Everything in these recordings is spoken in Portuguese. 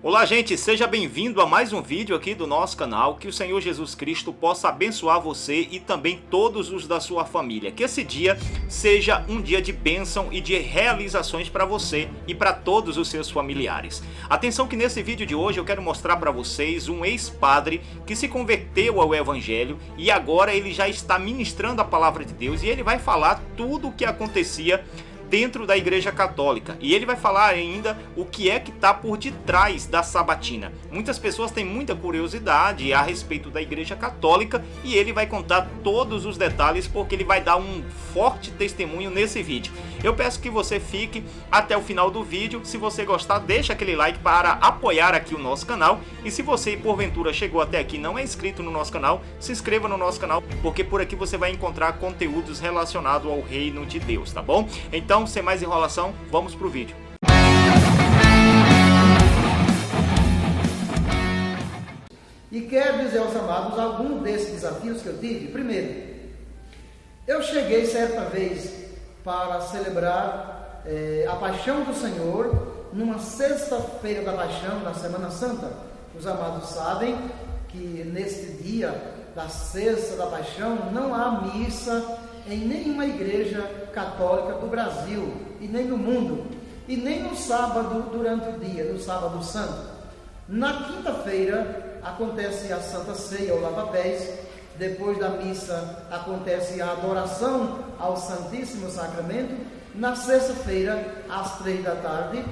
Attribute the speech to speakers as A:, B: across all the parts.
A: Olá, gente, seja bem-vindo a mais um vídeo aqui do nosso canal. Que o Senhor Jesus Cristo possa abençoar você e também todos os da sua família. Que esse dia seja um dia de bênção e de realizações para você e para todos os seus familiares. Atenção que nesse vídeo de hoje eu quero mostrar para vocês um ex-padre que se converteu ao Evangelho e agora ele já está ministrando a palavra de Deus e ele vai falar tudo o que acontecia dentro da Igreja Católica, e ele vai falar ainda o que é que está por detrás da sabatina. Muitas pessoas têm muita curiosidade a respeito da Igreja Católica e ele vai contar todos os detalhes porque ele vai dar um forte testemunho nesse vídeo. Eu peço que você fique até o final do vídeo. Se você gostar, deixa aquele like para apoiar aqui o nosso canal, e se você porventura chegou até aqui e não é inscrito no nosso canal, se inscreva no nosso canal, porque por aqui você vai encontrar conteúdos relacionados ao reino de Deus, tá bom? Então, sem mais enrolação, vamos pro vídeo.
B: E quero dizer aos amados alguns desses desafios que eu tive. Primeiro, eu cheguei certa vez para celebrar a Paixão do Senhor numa sexta-feira da Paixão, na Semana Santa. Os amados sabem que neste dia da sexta da Paixão não há missa em nenhuma igreja católica do Brasil e nem no mundo, e nem no sábado durante o dia, no sábado santo. Na quinta-feira acontece a Santa Ceia, o lava-pés. Depois da missa acontece a adoração ao Santíssimo Sacramento. Na sexta-feira, às 3 da tarde,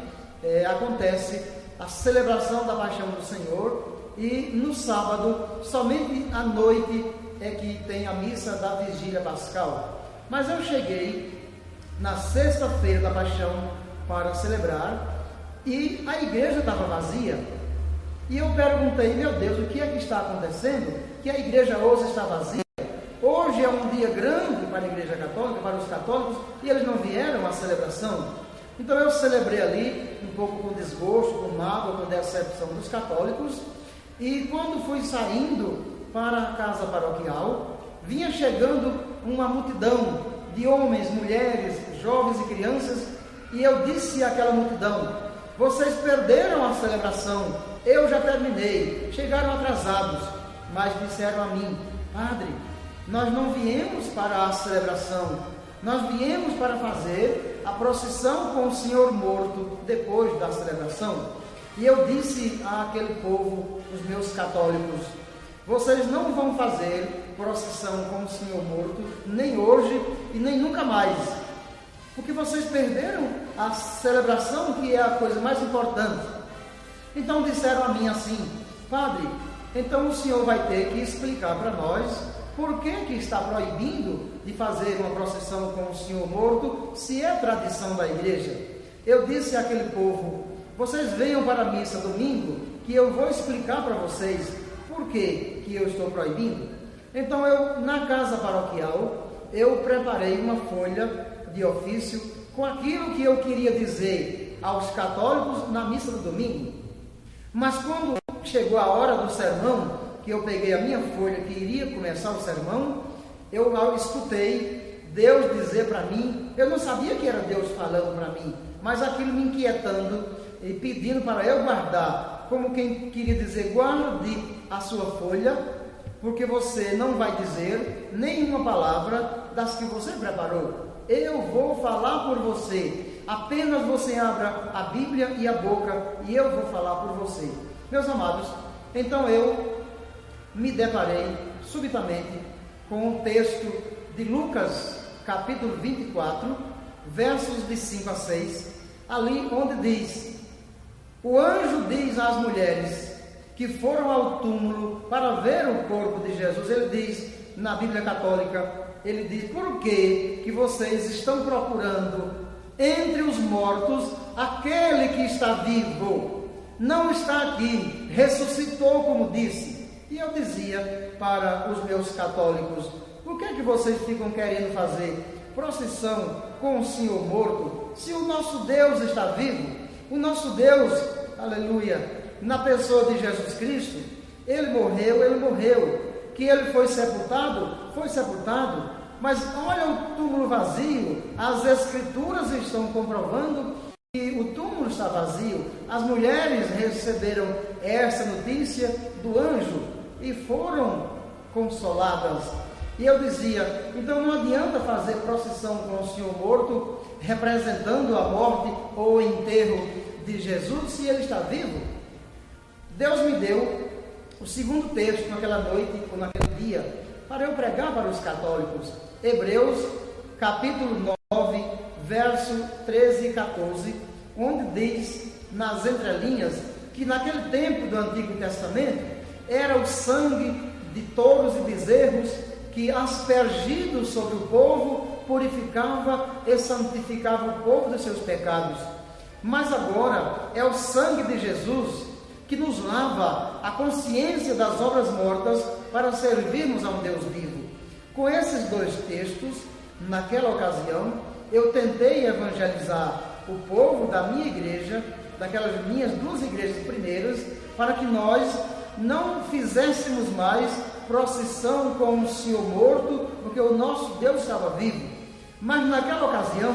B: acontece a celebração da Paixão do Senhor, e no sábado, somente à noite, é que tem a missa da Vigília Pascal. Mas eu cheguei na sexta-feira da Paixão para celebrar e a igreja estava vazia. E eu perguntei, meu Deus, o que é que está acontecendo? Que a igreja hoje está vazia? Hoje é um dia grande para a Igreja Católica, para os católicos, e eles não vieram à celebração. Então eu celebrei ali, um pouco com desgosto, com mágoa, com decepção dos católicos, e quando fui saindo para a casa paroquial, vinha chegando uma multidão de homens, mulheres, jovens e crianças, e eu disse àquela multidão: vocês perderam a celebração, eu já terminei, chegaram atrasados, mas disseram a mim: padre, nós não viemos para a celebração, nós viemos para fazer a procissão com o Senhor morto depois da celebração. E eu disse àquele povo, os meus católicos: vocês não vão fazer procissão com o Senhor morto, nem hoje e nem nunca mais, porque vocês perderam a celebração, que é a coisa mais importante. Então disseram a mim assim: padre, então o senhor vai ter que explicar para nós por que está proibindo de fazer uma procissão com o Senhor morto, se é tradição da igreja. Eu disse àquele povo: vocês venham para a missa domingo, que eu vou explicar para vocês por que eu estou proibindo. Então eu, na casa paroquial, eu preparei uma folha de ofício com aquilo que eu queria dizer aos católicos na missa do domingo. Mas quando chegou a hora do sermão, que eu peguei a minha folha que iria começar o sermão, eu escutei Deus dizer para mim, eu não sabia que era Deus falando para mim, mas aquilo me inquietando e pedindo para eu guardar, como quem queria dizer: guarde a sua folha, porque você não vai dizer nenhuma palavra das que você preparou. Eu vou falar por você, apenas você abra a Bíblia e a boca e eu vou falar por você. Meus amados, então eu me deparei subitamente com o texto de Lucas, capítulo 24, versos de 5 a 6, ali onde diz: o anjo diz às mulheres que foram ao túmulo para ver o corpo de Jesus, ele diz na Bíblia Católica, ele diz: por que vocês estão procurando entre os mortos aquele que está vivo? Não está aqui, ressuscitou, como disse. E eu dizia para os meus católicos: por que vocês ficam querendo fazer procissão com o Senhor morto, se o nosso Deus está vivo? O nosso Deus, aleluia, na pessoa de Jesus Cristo, ele morreu, que ele foi sepultado, mas olha o túmulo vazio. As Escrituras estão comprovando o túmulo está vazio. As mulheres receberam essa notícia do anjo e foram consoladas. E eu dizia, então não adianta fazer procissão com o Senhor morto, representando a morte ou o enterro de Jesus, se ele está vivo. Deus me deu o segundo texto naquela noite, ou naquele dia, para eu pregar para os católicos. Hebreus, capítulo 9, verso 13 e 14, onde diz, nas entrelinhas, que naquele tempo do Antigo Testamento, era o sangue de touros e bezerros que, aspergido sobre o povo, purificava e santificava o povo dos seus pecados. Mas agora é o sangue de Jesus que nos lava a consciência das obras mortas para servirmos a um Deus vivo. Com esses dois textos, naquela ocasião, eu tentei evangelizar o povo da minha igreja, daquelas minhas duas igrejas primeiras, para que nós não fizéssemos mais procissão com o Senhor morto, porque o nosso Deus estava vivo. Mas naquela ocasião,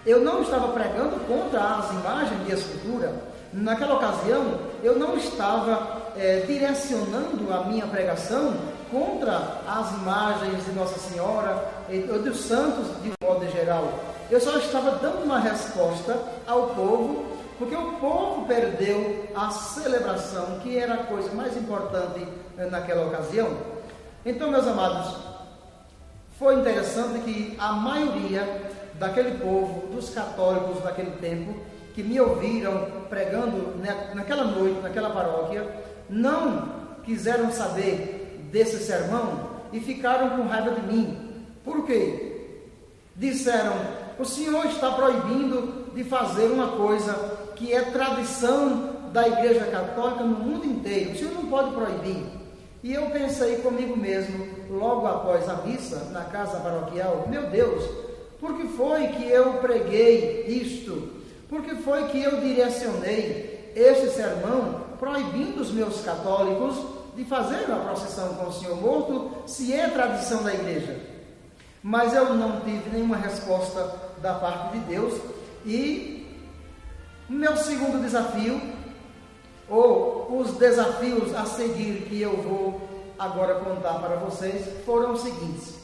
B: eu não estava pregando contra as imagens de escultura. Naquela ocasião, eu não estava direcionando a minha pregação contra as imagens de Nossa Senhora ou dos santos de modo geral. Eu só estava dando uma resposta ao povo, porque o povo perdeu a celebração, que era a coisa mais importante naquela ocasião. Então, meus amados, foi interessante que a maioria daquele povo, dos católicos daquele tempo, que me ouviram pregando naquela noite, naquela paróquia, não quiseram saber desse sermão e ficaram com raiva de mim. Por quê? Disseram, o senhor está proibindo de fazer uma coisa que é tradição da Igreja Católica no mundo inteiro. O senhor não pode proibir. E eu pensei comigo mesmo, logo após a missa, na casa paroquial, meu Deus, por que foi que eu preguei isto? Por que foi que eu direcionei este sermão proibindo os meus católicos de fazer a procissão com o Senhor morto, se é tradição da igreja? Mas eu não tive nenhuma resposta da parte de Deus. E o meu segundo desafio, ou os desafios a seguir que eu vou agora contar para vocês, foram os seguintes.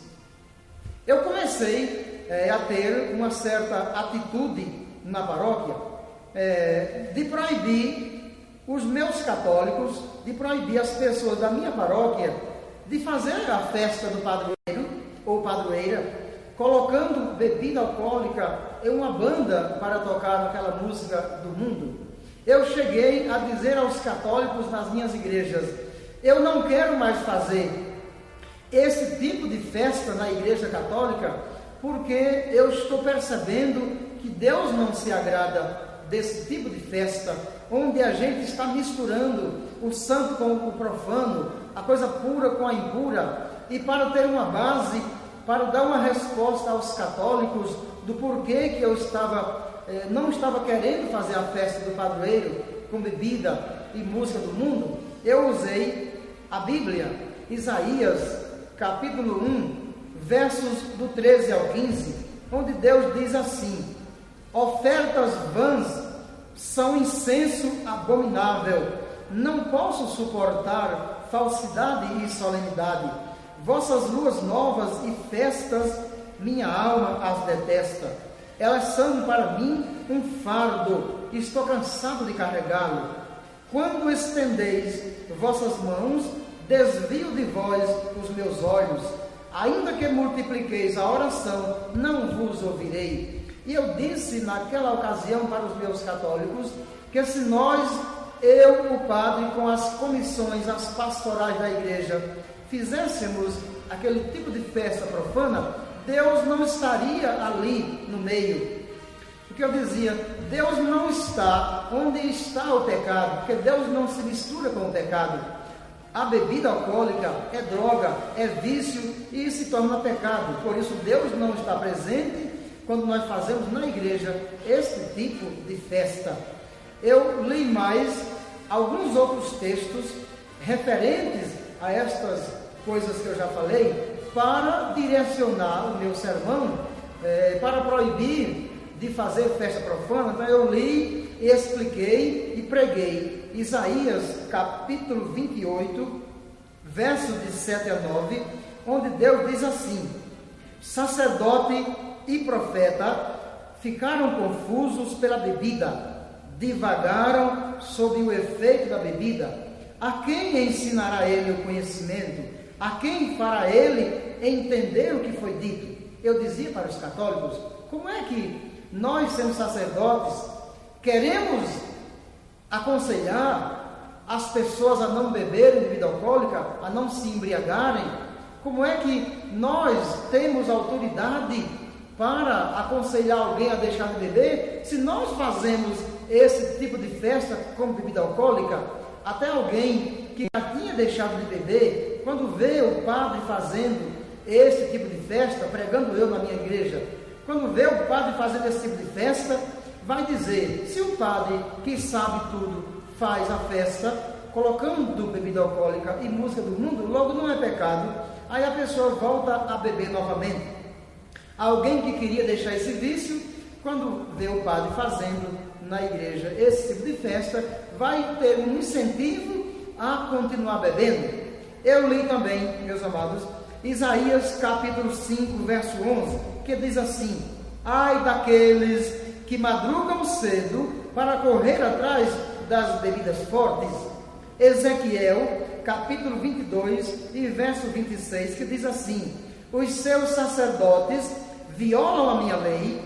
B: Eu comecei a ter uma certa atitude na paróquia de proibir os meus católicos, de proibir as pessoas da minha paróquia de fazer a festa do padroeiro ou padroeira, colocando bebida alcoólica em uma banda para tocar aquela música do mundo. Eu cheguei a dizer aos católicos nas minhas igrejas, eu não quero mais fazer esse tipo de festa na igreja católica, porque eu estou percebendo que Deus não se agrada desse tipo de festa, onde a gente está misturando o santo com o profano, a coisa pura com a impura. E para ter uma base, para dar uma resposta aos católicos do porquê que eu não estava querendo fazer a festa do padroeiro com bebida e música do mundo, eu usei a Bíblia, Isaías, capítulo 1, versos do 13 ao 15, onde Deus diz assim: ofertas vãs são incenso abominável, não posso suportar falsidade e solenidade. Vossas luas novas e festas, minha alma as detesta. Elas são para mim um fardo, estou cansado de carregá-lo. Quando estendeis vossas mãos, desvio de vós os meus olhos. Ainda que multipliqueis a oração, não vos ouvirei. E eu disse naquela ocasião para os meus católicos, que se nós, eu, o padre, com as comissões, as pastorais da igreja, fizéssemos aquele tipo de festa profana, Deus não estaria ali no meio. Porque eu dizia, Deus não está onde está o pecado, porque Deus não se mistura com o pecado. A bebida alcoólica é droga, é vício e se torna pecado. Por isso Deus não está presente quando nós fazemos na igreja este tipo de festa. Eu li mais alguns outros textos referentes a estas coisas que eu já falei, para direcionar o meu sermão, para proibir de fazer festa profana, então eu li, expliquei e preguei Isaías capítulo 28, versos de 7 a 9, onde Deus diz assim: sacerdote e profeta ficaram confusos pela bebida, divagaram sob o efeito da bebida. A quem ensinará ele o conhecimento? A quem fará ele entender o que foi dito? Eu dizia para os católicos: como é que nós, sendo sacerdotes, queremos aconselhar as pessoas a não beberem bebida alcoólica, a não se embriagarem? Como é que nós temos autoridade para aconselhar alguém a deixar de beber, se nós fazemos esse tipo de festa com bebida alcoólica? Até alguém que já tinha deixado de beber, quando vê o padre fazendo esse tipo de festa, pregando eu na minha igreja, quando vê o padre fazendo esse tipo de festa, vai dizer: se o padre, que sabe tudo, faz a festa colocando bebida alcoólica e música do mundo, logo não é pecado. Aí a pessoa volta a beber novamente. Alguém que queria deixar esse vício, quando vê o padre fazendo na igreja esse tipo de festa, vai ter um incentivo a continuar bebendo. Eu li também, meus amados, Isaías capítulo 5, verso 11, que diz assim: ai daqueles que madrugam cedo para correr atrás das bebidas fortes. Ezequiel capítulo 22 e verso 26, que diz assim: os seus sacerdotes violam a minha lei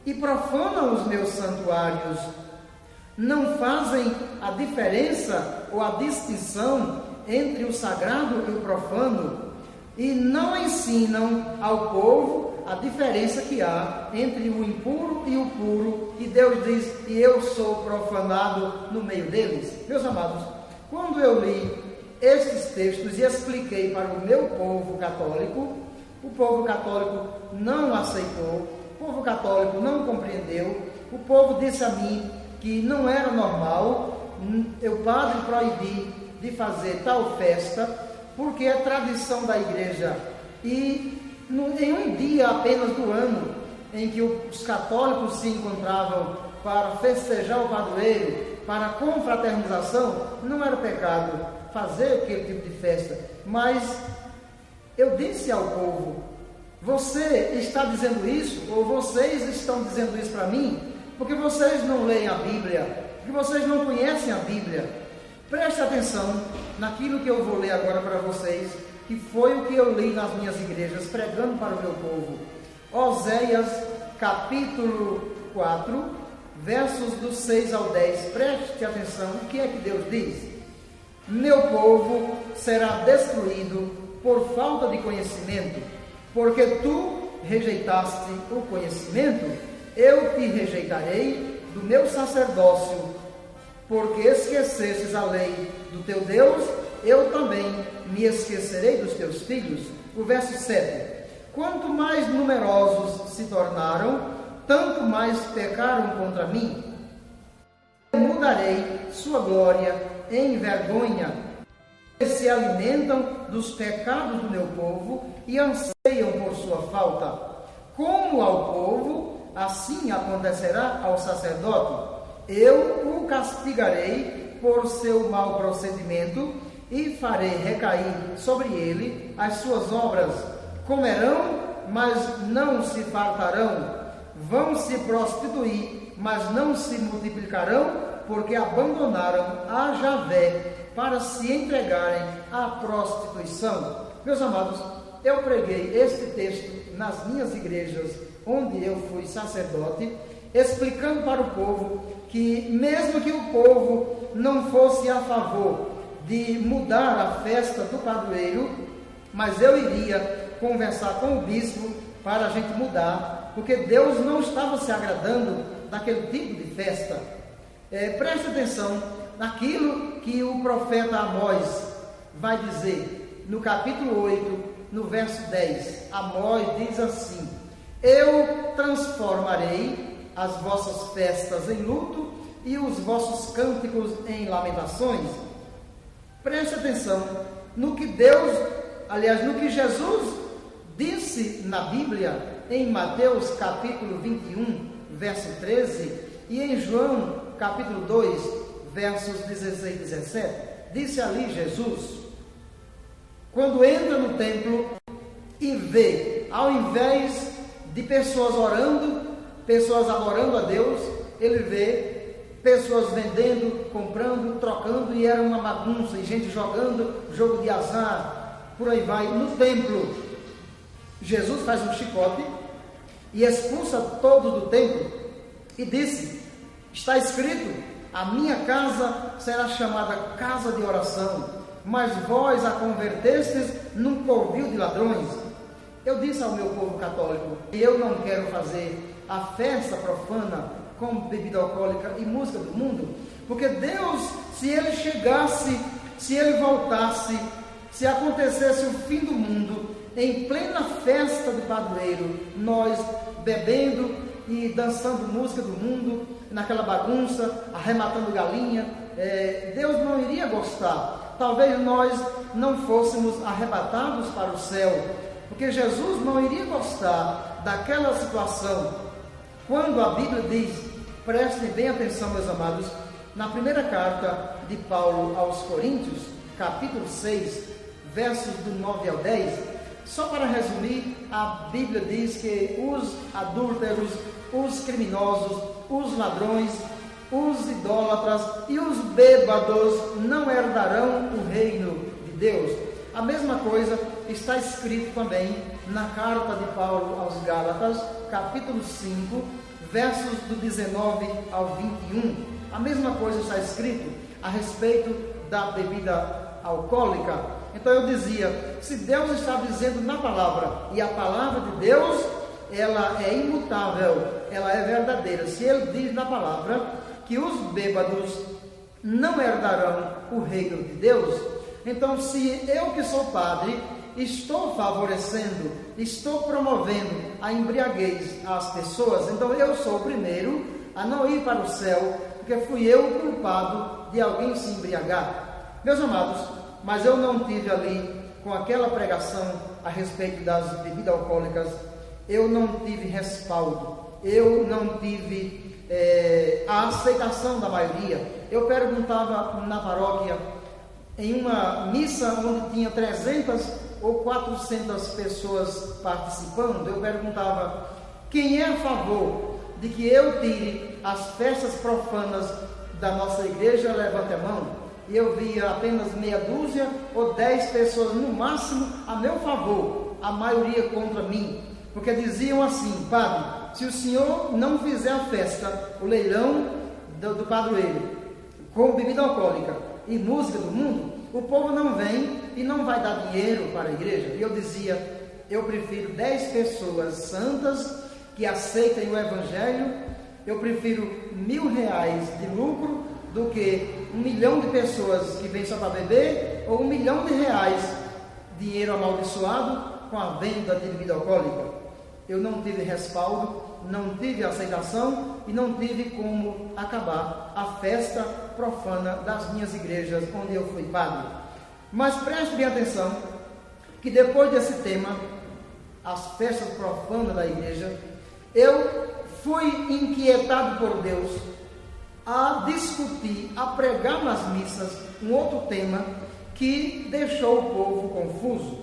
B: e profanam os meus santuários. Não fazem a diferença ou a distinção entre o sagrado e o profano, e não ensinam ao povo a diferença que há entre o impuro e o puro. E Deus diz: e eu sou profanado no meio deles. Meus amados, quando eu li estes textos e expliquei para o meu povo católico, o povo católico não aceitou, o povo católico não compreendeu, o povo disse a mim que não era normal eu, padre, proibir de fazer tal festa, porque é tradição da igreja. E em um dia apenas do ano, em que os católicos se encontravam para festejar o padroeiro, para a confraternização, não era pecado fazer aquele tipo de festa. Mas eu disse ao povo: você está dizendo isso, ou vocês estão dizendo isso para mim, porque vocês não leem a Bíblia, porque vocês não conhecem a Bíblia. Preste atenção naquilo que eu vou ler agora para vocês, que foi o que eu li nas minhas igrejas, pregando para o meu povo. Oséias, capítulo 4, versos do 6 ao 10. Preste atenção, o que é que Deus diz? Meu povo será destruído por falta de conhecimento, porque tu rejeitaste o conhecimento, eu te rejeitarei do meu sacerdócio. Porque esquecestes a lei do teu Deus, eu também me esquecerei dos teus filhos. O verso 7. Quanto mais numerosos se tornaram, tanto mais pecaram contra mim. Eu mudarei sua glória em vergonha. Eles se alimentam dos pecados do meu povo e anseiam por sua falta. Como ao povo, assim acontecerá ao sacerdote. Eu o castigarei por seu mau procedimento e farei recair sobre ele as suas obras. Comerão, mas não se fartarão. Vão se prostituir, mas não se multiplicarão, porque abandonaram a Javé para se entregarem à prostituição. Meus amados, eu preguei este texto nas minhas igrejas, onde eu fui sacerdote, explicando para o povo que, mesmo que o povo não fosse a favor de mudar a festa do padroeiro, mas eu iria conversar com o bispo para a gente mudar, porque Deus não estava se agradando daquele tipo de festa. Preste atenção naquilo que o profeta Amós vai dizer no capítulo 8, no verso 10. Amós diz assim: eu transformarei as vossas festas em luto e os vossos cânticos em lamentações. Preste atenção no que Deus, aliás, no que Jesus disse na Bíblia, em Mateus capítulo 21, verso 13, e em João, capítulo 2, versos 16 e 17, disse ali Jesus, quando entra no templo e vê, ao invés de pessoas orando, pessoas adorando a Deus, ele vê pessoas vendendo, comprando, trocando, e era uma bagunça, e gente jogando, jogo de azar, por aí vai. No templo, Jesus faz um chicote e expulsa todos do templo e disse, está escrito, a minha casa será chamada casa de oração, mas vós a convertestes num covil de ladrões. Eu disse ao meu povo católico, eu não quero fazer a festa profana com bebida alcoólica e música do mundo, porque Deus, se Ele chegasse, se Ele voltasse, se acontecesse o fim do mundo, em plena festa de padroeiro, nós bebendo e dançando música do mundo, naquela bagunça, arrematando galinha, Deus não iria gostar. Talvez nós não fôssemos arrebatados para o céu, porque Jesus não iria gostar daquela situação. Quando a Bíblia diz, prestem bem atenção, meus amados, na primeira carta de Paulo aos Coríntios, capítulo 6, versos do 9 ao 10, só para resumir, a Bíblia diz que os adúlteros, os criminosos, os ladrões, os idólatras e os bêbados não herdarão o reino de Deus. A mesma coisa está escrito também na carta de Paulo aos Gálatas, capítulo 5, versos do 19 ao 21. A mesma coisa está escrito a respeito da bebida alcoólica. Então eu dizia, se Deus está dizendo na palavra, e a palavra de Deus, ela é imutável, ela é verdadeira. Se Ele diz na palavra que os bêbados não herdarão o reino de Deus, então se eu que sou padre, estou favorecendo, estou promovendo a embriaguez às pessoas, então eu sou o primeiro a não ir para o céu, porque fui eu o culpado de alguém se embriagar. Meus amados, mas eu não tive ali, com aquela pregação a respeito das bebidas alcoólicas, eu não tive respaldo, eu não tive a aceitação da maioria. Eu perguntava na paróquia, em uma missa onde tinha 300 ou 400 pessoas participando, eu perguntava, quem é a favor de que eu tire as festas profanas da nossa igreja? Levante a mão. E eu via apenas meia dúzia ou 10 pessoas no máximo a meu favor, a maioria contra mim, porque diziam assim, padre, se o senhor não fizer a festa, o leilão do padroeiro, com bebida alcoólica e música do mundo, o povo não vem e não vai dar dinheiro para a igreja. E eu dizia, eu prefiro 10 pessoas santas que aceitem o evangelho, eu prefiro R$1.000 de lucro do que 1 milhão de pessoas que vêm só para beber, ou R$1 milhão, dinheiro amaldiçoado com a venda de bebida alcoólica. Eu não tive respaldo, não tive aceitação e não tive como acabar a festa profana das minhas igrejas onde eu fui padre. Mas preste bem atenção que depois desse tema, as festas profanas da igreja, eu fui inquietado por Deus a discutir, a pregar nas missas um outro tema que deixou o povo confuso.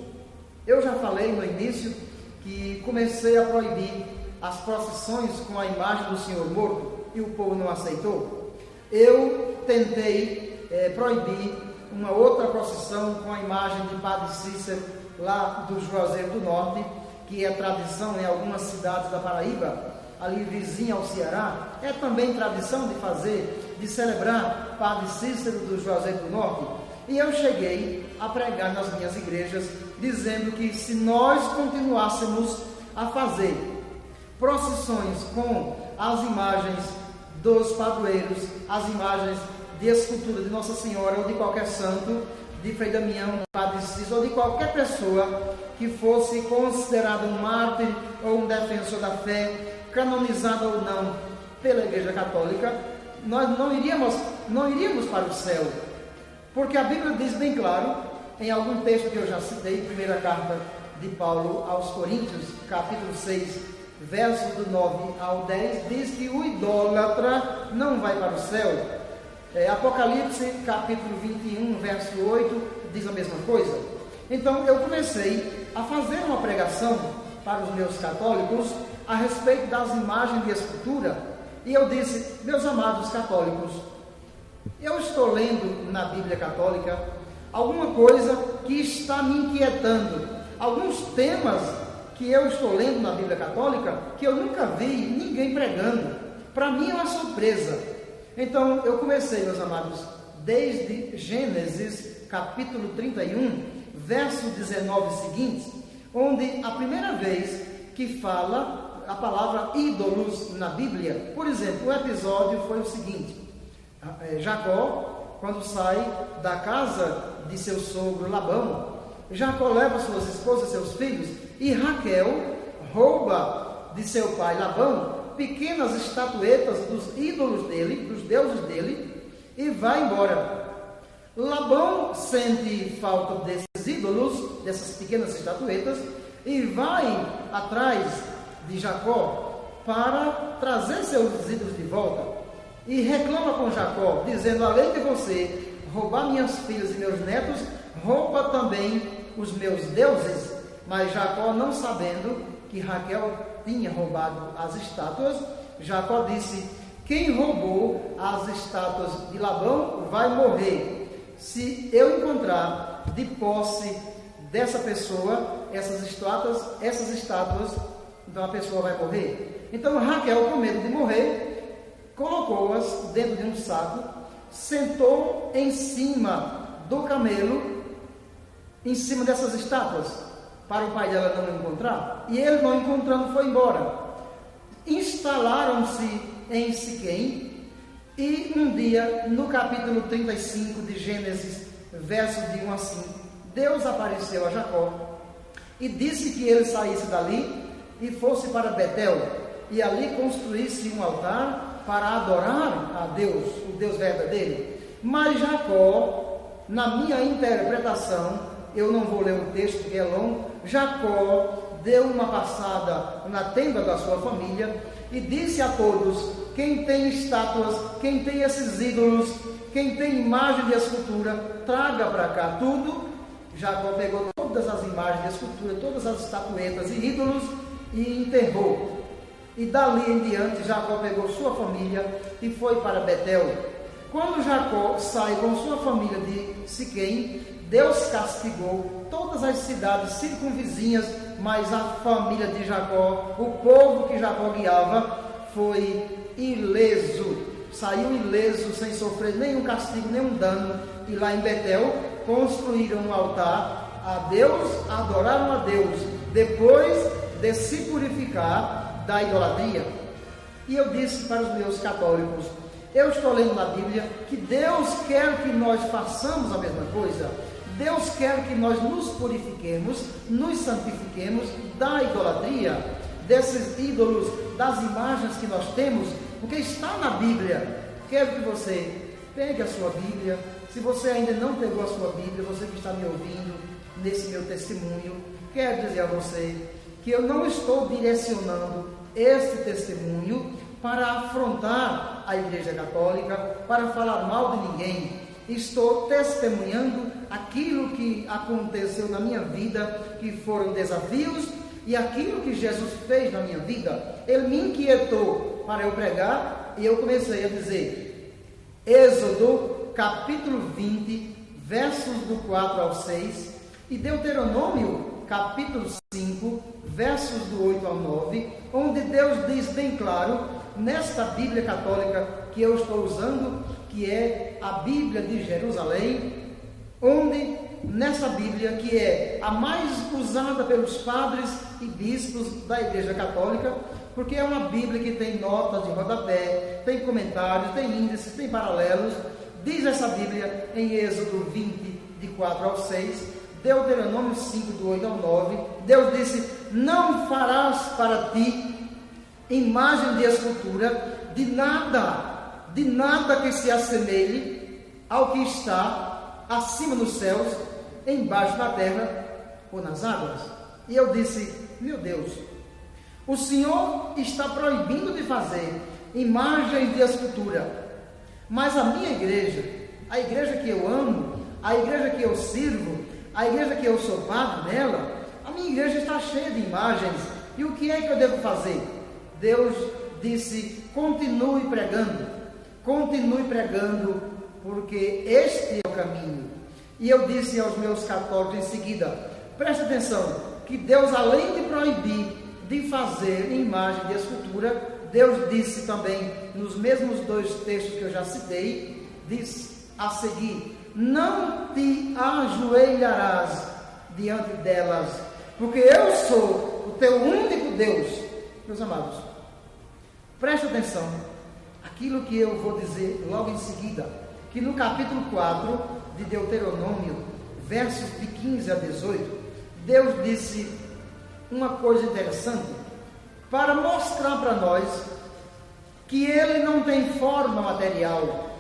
B: Eu já falei no início que comecei a proibir as procissões com a imagem do Senhor morto e o povo não aceitou. Eu tentei proibir uma outra procissão com a imagem de Padre Cícero lá do Juazeiro do Norte, que é tradição em algumas cidades da Paraíba, ali vizinha ao Ceará. É também tradição de fazer, de celebrar Padre Cícero do Juazeiro do Norte. E eu cheguei a pregar nas minhas igrejas, dizendo que se nós continuássemos a fazer procissões com as imagens dos padroeiros, as imagens de escultura de Nossa Senhora ou de qualquer santo, de Frei Damião, Padre Cícero, ou de qualquer pessoa que fosse considerada um mártir ou um defensor da fé, canonizada ou não pela Igreja Católica, nós não iríamos para o céu. Porque a Bíblia diz bem claro, em algum texto que eu já citei, primeira carta de Paulo aos Coríntios, capítulo 6, verso do 9 ao 10, diz que o idólatra não vai para o céu. Apocalipse, capítulo 21, verso 8, diz a mesma coisa. Então, eu comecei a fazer uma pregação para os meus católicos a respeito das imagens de escultura. E eu disse: meus amados católicos, eu estou lendo na Bíblia Católica alguma coisa que está me inquietando, alguns temas que eu estou lendo na Bíblia Católica que eu nunca vi ninguém pregando. Para mim é uma surpresa. Então eu comecei, meus amados, desde Gênesis capítulo 31, verso 19 seguinte, onde a primeira vez que fala a palavra ídolos na Bíblia. Por exemplo, o episódio foi o seguinte: Jacó, quando sai da casa de seu sogro Labão, Jacó leva suas esposas e seus filhos, e Raquel rouba de seu pai Labão pequenas estatuetas dos ídolos dele, dos deuses dele, e vai embora. Labão sente falta desses ídolos, dessas pequenas estatuetas, e vai atrás de Jacó para trazer seus ídolos de volta. E reclama com Jacó, dizendo: além de você roubar minhas filhas e meus netos, rouba também os meus deuses. Mas Jacó, não sabendo que Raquel tinha roubado as estátuas, Jacó disse: quem roubou as estátuas de Labão vai morrer. Se eu encontrar de posse dessa pessoa essas estátuas, então a pessoa vai morrer. Então Raquel, com medo de morrer, colocou-as dentro de um saco, sentou em cima do camelo, em cima dessas estátuas, para o pai dela não encontrar, e ele, não encontrando, foi embora. Instalaram-se em Siquém, e um dia, no capítulo 35 de Gênesis, verso de 1 a 5, Deus apareceu a Jacó e disse que ele saísse dali e fosse para Betel, e ali construísse um altar para adorar a Deus, o Deus verdadeiro. Mas Jacó, na minha interpretação, eu não vou ler o texto porque é longo, Jacó deu uma passada na tenda da sua família e disse a todos: quem tem estátuas, quem tem esses ídolos, quem tem imagem de escultura, traga para cá tudo. Jacó pegou todas as imagens de escultura, todas as estatuetas e ídolos e enterrou. E dali em diante Jacó pegou sua família e foi para Betel. Quando Jacó sai com sua família de Siquém, Deus castigou todas as cidades circunvizinhas, mas a família de Jacó, o povo que Jacó guiava, foi ileso, saiu ileso, sem sofrer nenhum castigo, nenhum dano. E lá em Betel construíram um altar a Deus, adoraram a Deus, depois de se purificar da idolatria. E eu disse para os meus católicos: eu estou lendo na Bíblia que Deus quer que nós façamos a mesma coisa. Deus quer que nós nos purifiquemos, nos santifiquemos da idolatria, desses ídolos, das imagens que nós temos, porque está na Bíblia. Quero que você pegue a sua Bíblia. Se você ainda não pegou a sua Bíblia, você que está me ouvindo nesse meu testemunho, quero dizer a você que eu não estou direcionando este testemunho para afrontar a Igreja Católica, para falar mal de ninguém. Estou testemunhando aquilo que aconteceu na minha vida, que foram desafios, e aquilo que Jesus fez na minha vida. Ele me inquietou para eu pregar, e eu comecei a dizer: Êxodo capítulo 20, versos do 4 ao 6, e Deuteronômio capítulo 5, versos do 8 ao 9, onde Deus diz bem claro, nesta Bíblia Católica que eu estou usando, que é a Bíblia de Jerusalém, onde nessa Bíblia, que é a mais usada pelos padres e bispos da Igreja Católica, porque é uma Bíblia que tem notas de rodapé, tem comentários, tem índices, tem paralelos. Diz essa Bíblia em Êxodo 20, de 4 ao 6, Deuteronômio 5, do 8 ao 9, Deus disse: não farás para ti imagem de escultura de nada que se assemelhe ao que está acima nos céus, embaixo na terra ou nas águas. E eu disse: meu Deus, O Senhor está proibindo de fazer imagens de escultura. Mas a minha igreja, a igreja que eu amo, a igreja que eu sirvo, a igreja que eu sou padre nela, a minha igreja está cheia de imagens. E o que é que eu devo fazer? Deus disse: continue pregando, porque este é o caminho. E eu disse aos meus católicos em seguida: preste atenção, que Deus, além de proibir de fazer imagem de escultura, Deus disse também, nos mesmos 2 textos que eu já citei, diz a seguir: não te ajoelharás diante delas, porque eu sou o teu único Deus. Meus amados, preste atenção, aquilo que eu vou dizer logo em seguida, que no capítulo 4 de Deuteronômio, versos de 15 a 18, Deus disse uma coisa interessante, para mostrar para nós que Ele não tem forma material,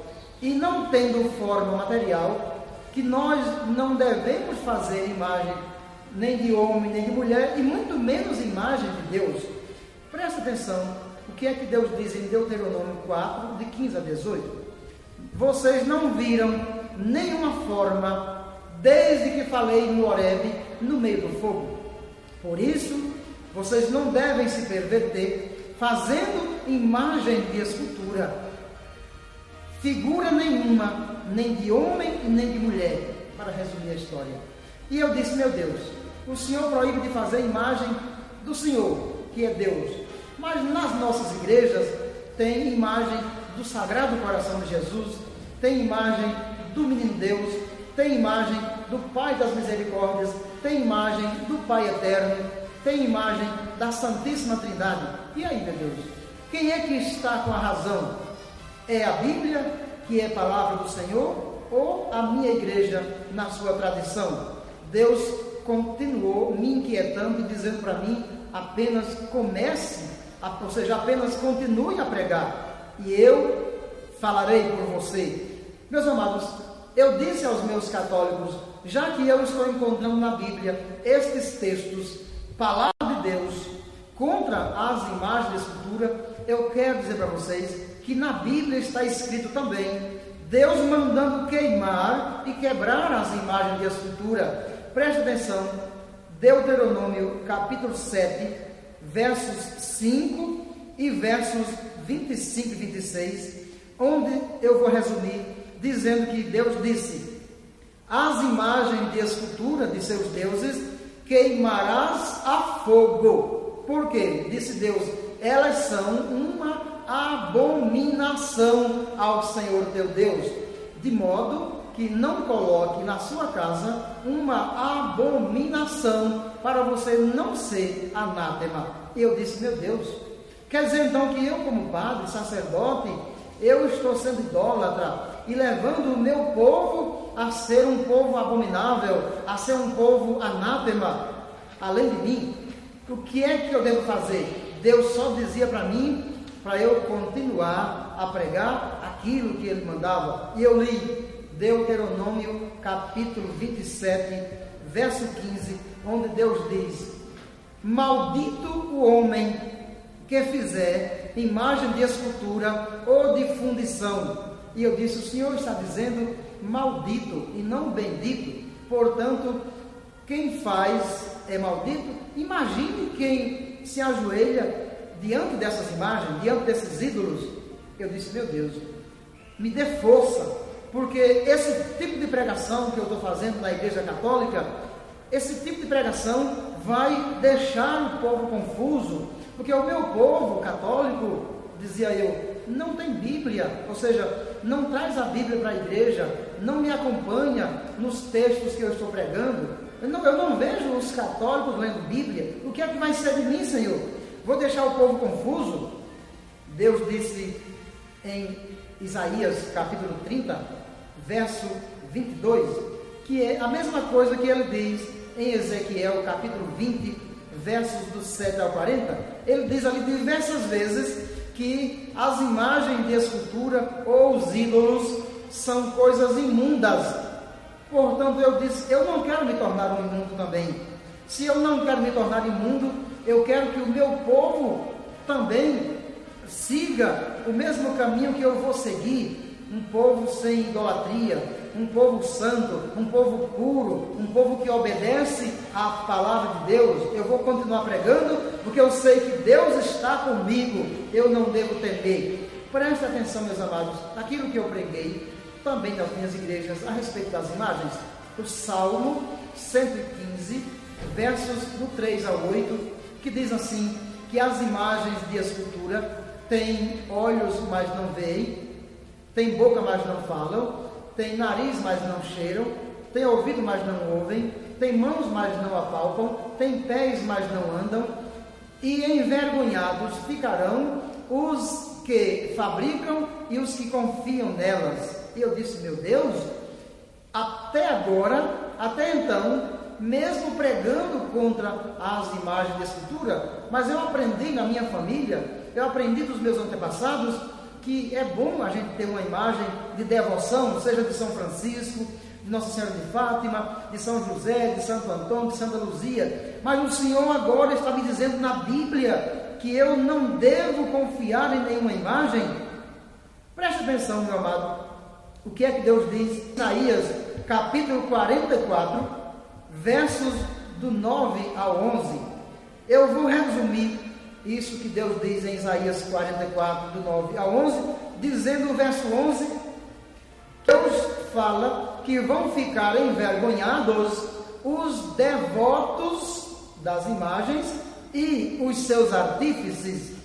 B: e não tendo forma material, que nós não devemos fazer imagem nem de homem, nem de mulher, e muito menos imagem de Deus. Presta atenção, o que é que Deus diz em Deuteronômio 4, de 15 a 18? Vocês não viram nenhuma forma, desde que falei no Horebe, no meio do fogo. Por isso, vocês não devem se perverter, fazendo imagem de escultura, figura nenhuma, nem de homem, nem de mulher, para resumir a história. E eu disse: meu Deus, o Senhor proíbe de fazer imagem do Senhor, que é Deus. Mas nas nossas igrejas tem imagem do Sagrado Coração de Jesus, tem imagem do Menino Deus, tem imagem do Pai das Misericórdias, tem imagem do Pai Eterno, tem imagem da Santíssima Trindade. E aí, meu Deus, quem é que está com a razão? É a Bíblia, que é a palavra do Senhor, ou a minha igreja na sua tradição? Deus continuou me inquietando e dizendo para mim: apenas comece, ou seja, apenas continue a pregar, e eu falarei por você. Meus amados, eu disse aos meus católicos, já que eu estou encontrando na Bíblia estes textos, palavra de Deus, contra as imagens de escultura, eu quero dizer para vocês que na Bíblia está escrito também Deus mandando queimar e quebrar as imagens de escultura. Preste atenção, Deuteronômio capítulo 7, versos 5 e versos 25 e 26, onde eu vou resumir dizendo que Deus disse: as imagens de escultura de seus deuses queimarás a fogo. Por quê? Disse Deus: elas são uma abominação ao Senhor teu Deus, de modo que não coloque na sua casa uma abominação, para você não ser anátema. Eu disse: meu Deus, quer dizer então que eu, como padre, sacerdote, eu estou sendo idólatra e levando o meu povo a ser um povo abominável, a ser um povo anátema, além de mim? O que é que eu devo fazer? Deus só dizia para mim, para eu continuar a pregar aquilo que Ele mandava. E eu li Deuteronômio capítulo 27, verso 15, onde Deus diz: maldito o homem que fizer imagem de escultura ou de fundição. E eu disse: o Senhor está dizendo maldito e não bendito, portanto, quem faz é maldito. Imagine quem se ajoelha diante dessas imagens, diante desses ídolos. Eu disse: meu Deus, me dê força, porque esse tipo de pregação que eu estou fazendo na Igreja Católica, esse tipo de pregação vai deixar o povo confuso, porque o meu povo católico, dizia eu, não tem Bíblia, ou seja, não traz a Bíblia para a igreja, não me acompanha nos textos que eu estou pregando. Eu não vejo os católicos lendo Bíblia. O que é que vai ser de mim, Senhor? Vou deixar o povo confuso? Deus disse em Isaías capítulo 30, verso 22, que é a mesma coisa que ele diz em Ezequiel capítulo 20, versos do 7 ao 40. Ele diz ali diversas vezes que as imagens de escultura ou os ídolos são coisas imundas. Portanto, eu disse: eu não quero me tornar um imundo também. Se eu não quero me tornar imundo, eu quero que o meu povo também siga o mesmo caminho que eu vou seguir. Um povo sem idolatria, um povo santo, um povo puro, um povo que obedece à palavra de Deus. Eu vou continuar pregando, porque eu sei que Deus está comigo, eu não devo temer. Preste atenção, meus amados, aquilo que eu preguei também nas minhas igrejas a respeito das imagens. O Salmo 115, versos do 3 ao 8, que diz assim, que as imagens de escultura têm olhos, mas não veem, tem boca, mas não falam, tem nariz, mas não cheiram, tem ouvido, mas não ouvem, tem mãos, mas não apalpam, tem pés, mas não andam, e envergonhados ficarão os que fabricam e os que confiam nelas. E eu disse, meu Deus, até agora, até então, mesmo pregando contra as imagens de escultura, mas eu aprendi na minha família, eu aprendi dos meus antepassados, que é bom a gente ter uma imagem de devoção, seja de São Francisco, de Nossa Senhora de Fátima, de São José, de Santo Antônio, de Santa Luzia. Mas o Senhor agora está me dizendo na Bíblia que eu não devo confiar em nenhuma imagem. Preste atenção, meu amado. O que é que Deus diz? Isaías, capítulo 44, versos do 9 ao 11. Eu vou resumir isso que Deus diz em Isaías 44, do 9 ao 11, dizendo no verso 11, Deus fala que vão ficar envergonhados os devotos das imagens e os seus artífices.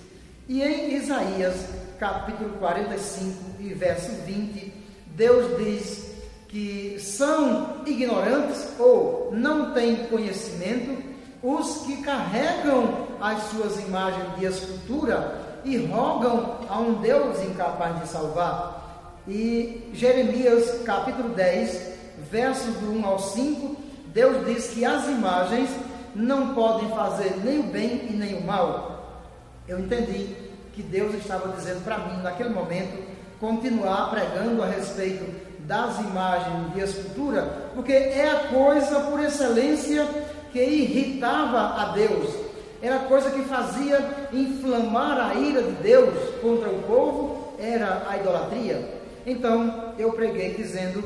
B: E em Isaías, capítulo 45 e verso 20, Deus diz que são ignorantes ou não têm conhecimento os que carregam as suas imagens de escultura e rogam a um Deus incapaz de salvar. E Jeremias capítulo 10, versos do 1 ao 5, Deus diz que as imagens não podem fazer nem o bem e nem o mal. Eu entendi que Deus estava dizendo para mim, naquele momento, continuar pregando a respeito das imagens de escultura, porque é a coisa por excelência que irritava a Deus, era a coisa que fazia inflamar a ira de Deus contra o povo, era a idolatria. Então, eu preguei dizendo,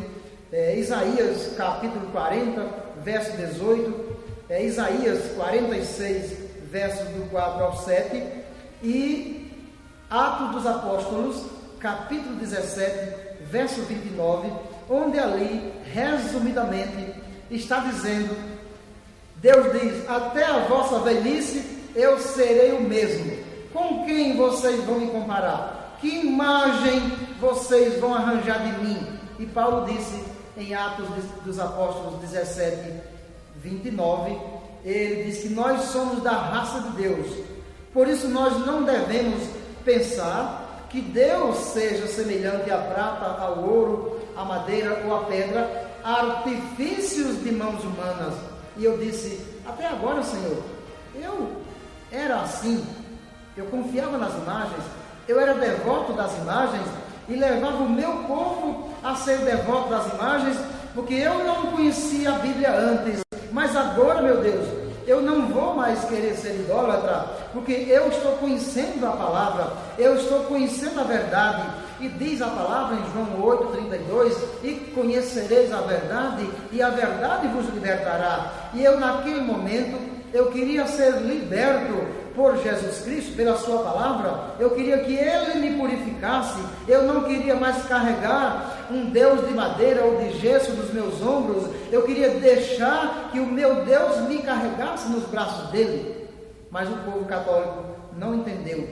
B: Isaías capítulo 40, verso 18, Isaías 46, versos do 4 ao 7, e Atos dos Apóstolos, capítulo 17, verso 29, onde ali, resumidamente, está dizendo, Deus diz, até a vossa velhice eu serei o mesmo. Com quem vocês vão me comparar? Que imagem vocês vão arranjar de mim? E Paulo disse em Atos dos Apóstolos 17, 29, ele diz que nós somos da raça de Deus. Por isso nós não devemos pensar que Deus seja semelhante à prata, ao ouro, à madeira ou à pedra, artifícios de mãos humanas. E eu disse, até agora, Senhor, eu era assim, eu confiava nas imagens, eu era devoto das imagens e levava o meu povo a ser devoto das imagens, porque eu não conhecia a Bíblia antes, mas agora, meu Deus, eu não vou mais querer ser idólatra, porque eu estou conhecendo a palavra, eu estou conhecendo a verdade, e diz a palavra em João 8,32, e conhecereis a verdade, e a verdade vos libertará. E eu naquele momento, eu queria ser liberto por Jesus Cristo, pela sua palavra, eu queria que Ele me purificasse, eu não queria mais carregar um Deus de madeira ou de gesso nos meus ombros, eu queria deixar que o meu Deus me carregasse nos braços dele. Mas o povo católico não entendeu,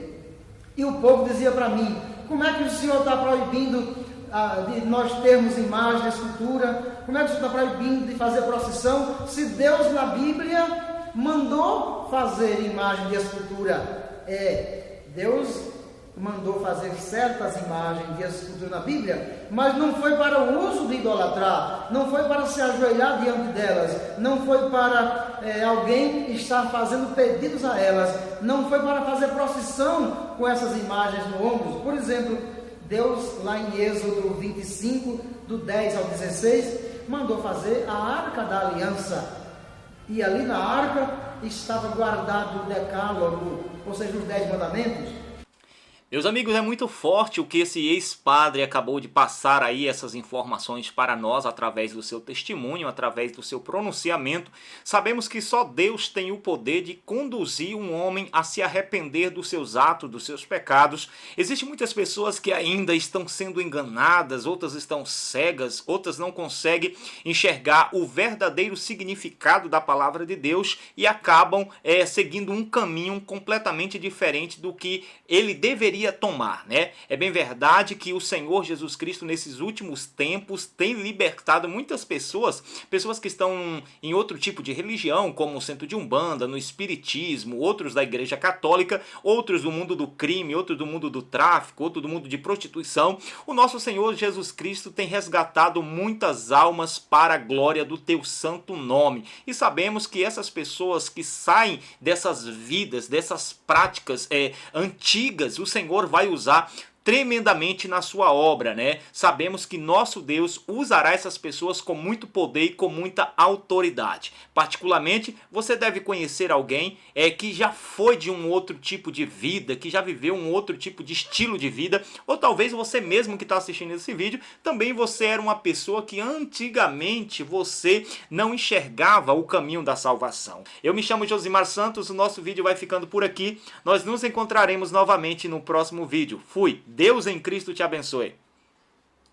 B: e o povo dizia para mim, como é que o Senhor está proibindo de nós termos imagem, escultura? Como é que o Senhor está proibindo de fazer procissão, se Deus na Bíblia mandou fazer imagem de escultura? Deus mandou fazer certas imagens de escultura na Bíblia, mas não foi para o uso de idolatrar, não foi para se ajoelhar diante delas, não foi para alguém estar fazendo pedidos a elas, não foi para fazer procissão com essas imagens no ombro. Por exemplo, Deus lá em Êxodo 25, do 10 ao 16, mandou fazer a Arca da Aliança. E ali na arca estava guardado o decálogo, ou seja, os 10 mandamentos.
A: Meus amigos, é muito forte o que esse ex-padre acabou de passar aí, essas informações para nós através do seu testemunho, através do seu pronunciamento. Sabemos que só Deus tem o poder de conduzir um homem a se arrepender dos seus atos, dos seus pecados. Existem muitas pessoas que ainda estão sendo enganadas, outras estão cegas, outras não conseguem enxergar o verdadeiro significado da palavra de Deus e acabam seguindo um caminho completamente diferente do que ele deveria tomar, né? É bem verdade que o Senhor Jesus Cristo nesses últimos tempos tem libertado muitas pessoas que estão em outro tipo de religião, como o centro de Umbanda, no espiritismo, outros da Igreja Católica, outros do mundo do crime, outros do mundo do tráfico, outros do mundo de prostituição. O nosso Senhor Jesus Cristo tem resgatado muitas almas para a glória do teu santo nome. E sabemos que essas pessoas que saem dessas vidas, dessas práticas antigas, o Senhor vai usar tremendamente na sua obra, né? Sabemos que nosso Deus usará essas pessoas com muito poder e com muita autoridade. Particularmente, você deve conhecer alguém que já foi de um outro tipo de vida, que já viveu um outro tipo de estilo de vida, ou talvez você mesmo que está assistindo esse vídeo, também você era uma pessoa que antigamente você não enxergava o caminho da salvação. Eu me chamo Josimar Santos, o nosso vídeo vai ficando por aqui. Nós nos encontraremos novamente no próximo vídeo. Fui! Deus em Cristo te abençoe.